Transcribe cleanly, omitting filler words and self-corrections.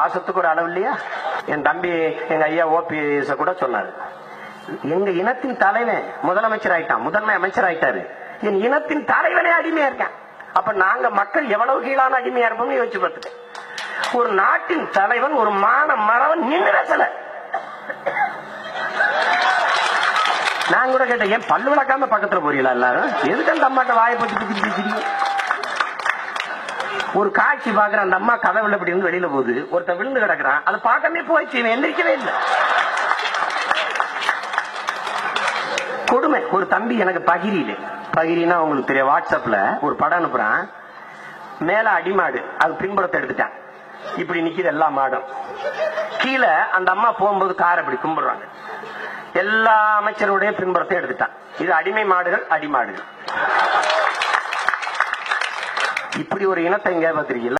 பாசத்துக்கு ஒரு அளவு இல்லையா? என் தம்பி எங்க ஐயா ஓபிஎஸ் கூட சொன்னாரு, எங்க இனத்தின் தலைவன் முதலமைச்சர் ஆயிட்டான், முதன்மை அமைச்சர் ஆயிட்டாரு, என் இனத்தின் தலைவனே அடிமையா இருக்கான். அப்ப நாங்க மக்கள் எவ்வளவு கீழான அடிமையா இருப்போம்னு யோசிச்சு பார்த்துட்டேன். ஒரு நாட்டின் தலைவன் ஒரு மான மரவன் நின்று பேசல. நான் கூட கேட்டேன், ஏன் பல்லு விளக்காம பக்கத்துல போறீங்களா எல்லாரும்? எதுக்கு அந்த அம்மாட்ட வாயை போட்டு ஒரு காட்சி பாக்குற அந்த அம்மா கதவுல இப்படி இருந்து வெளியில போகுது, ஒருத்தன் விழுந்து கிடக்குறான், அதை பார்க்கவே போயிடுச்சு, எந்திரிக்கவே இல்லை. கொடுமை. ஒரு தம்பி எனக்கு பகிரினா உங்களுக்கு தெரியும், வாட்ஸ்அப்ல ஒரு படம் அனுப்புறான், மேல அடிமாடு, அது பின்புறத்தை எடுத்துட்டான், இப்படி நிக்கிது எல்லா மாடும், கீழே அந்த அம்மா போகும்போது காரை இப்படி கும்பிடுறாங்க, எல்லா அமைச்சருடைய பின்புறத்தை எடுத்துட்டான். இது அடிமை மாடுகள், அடிமாடுகள். இப்படி ஒரு இனத்தை எங்க பார்த்திருக்கீங்களா?